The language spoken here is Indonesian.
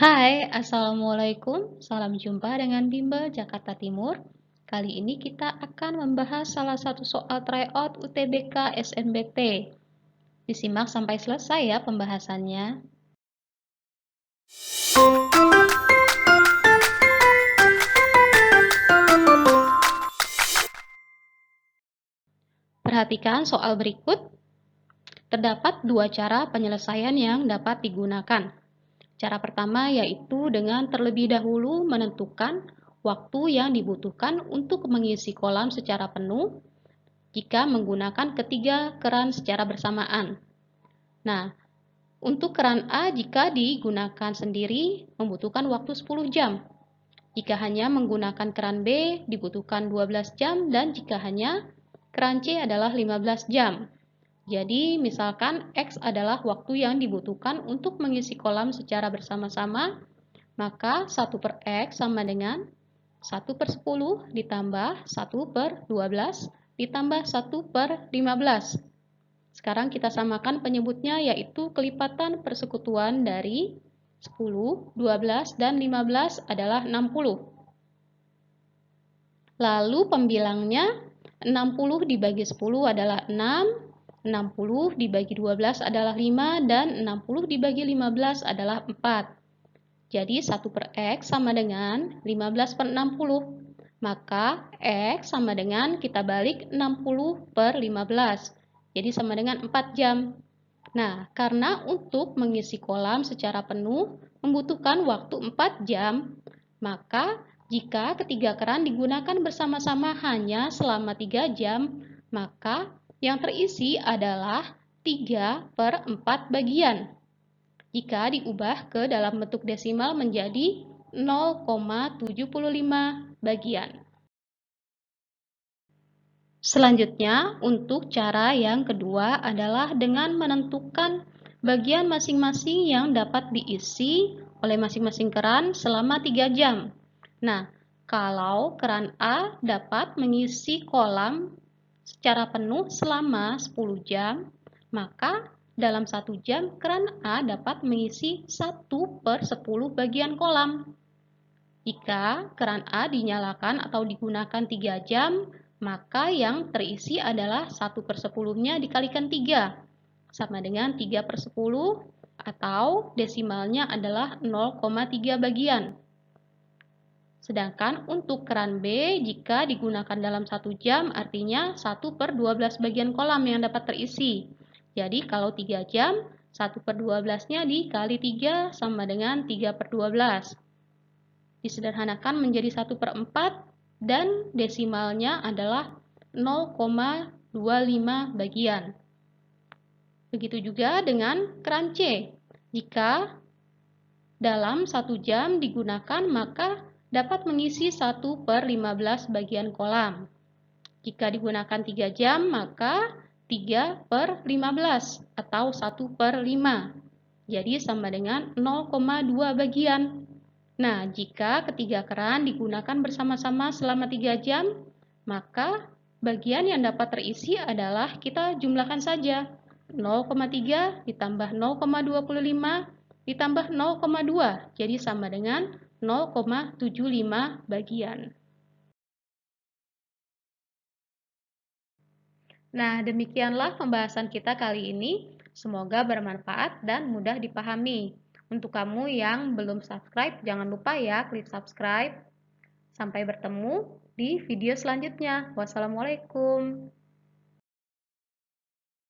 Hai, Assalamualaikum. Salam jumpa dengan Bimbel Jakarta Timur. Kali ini kita akan membahas salah satu soal tryout UTBK SNBT. Disimak sampai selesai ya pembahasannya. Perhatikan soal berikut. Terdapat dua cara penyelesaian yang dapat digunakan. Cara pertama yaitu dengan terlebih dahulu menentukan waktu yang dibutuhkan untuk mengisi kolam secara penuh jika menggunakan ketiga keran secara bersamaan. Nah, untuk keran A jika digunakan sendiri membutuhkan waktu 10 jam. Jika hanya menggunakan keran B dibutuhkan 12 jam dan jika hanya keran C adalah 15 jam. Jadi misalkan X adalah waktu yang dibutuhkan untuk mengisi kolam secara bersama-sama, maka 1 per X sama dengan 1 per 10 ditambah 1 per 12 ditambah 1 per 15. Sekarang kita samakan penyebutnya yaitu kelipatan persekutuan dari 10, 12, dan 15 adalah 60. Lalu pembilangnya 60 dibagi 10 adalah 6, 60 dibagi 12 adalah 5, dan 60 dibagi 15 adalah 4. Jadi 1 per X sama dengan 15 per 60. Maka X sama dengan kita balik 60 per 15. Jadi sama dengan 4 jam. Nah, karena untuk mengisi kolam secara penuh membutuhkan waktu 4 jam, maka jika ketiga keran digunakan bersama-sama hanya selama 3 jam, maka yang terisi adalah 3 per 4 bagian. Jika diubah ke dalam bentuk desimal menjadi 0,75 bagian. Selanjutnya, untuk cara yang kedua adalah dengan menentukan bagian masing-masing yang dapat diisi oleh masing-masing keran selama 3 jam. Nah, kalau keran A dapat mengisi kolam secara penuh selama 10 jam, maka dalam 1 jam keran A dapat mengisi 1 per 10 bagian kolam. Jika keran A dinyalakan atau digunakan 3 jam, maka yang terisi adalah 1 per 10-nya dikalikan 3, sama dengan 3 per 10, atau desimalnya adalah 0,3 bagian. Sedangkan untuk keran B, jika digunakan dalam 1 jam, artinya 1 per 12 bagian kolam yang dapat terisi. Jadi kalau 3 jam, 1 per 12-nya dikali 3 sama dengan 3 per 12. Disederhanakan menjadi 1 per 4 dan desimalnya adalah 0,25 bagian. Begitu juga dengan keran C. Jika dalam 1 jam digunakan, maka dapat mengisi 1 per 15 bagian kolam. Jika digunakan 3 jam, maka 3 per 15 atau 1 per 5. Jadi sama dengan 0,2 bagian. Nah, jika ketiga keran digunakan bersama-sama selama 3 jam, maka bagian yang dapat terisi adalah kita jumlahkan saja. 0,3 ditambah 0,25 ditambah 0,2, jadi sama dengan 0,75 bagian. Nah, demikianlah pembahasan kita kali ini. Semoga bermanfaat dan mudah dipahami. Untuk kamu yang belum subscribe, jangan lupa ya klik subscribe. Sampai bertemu di video selanjutnya. Wassalamualaikum.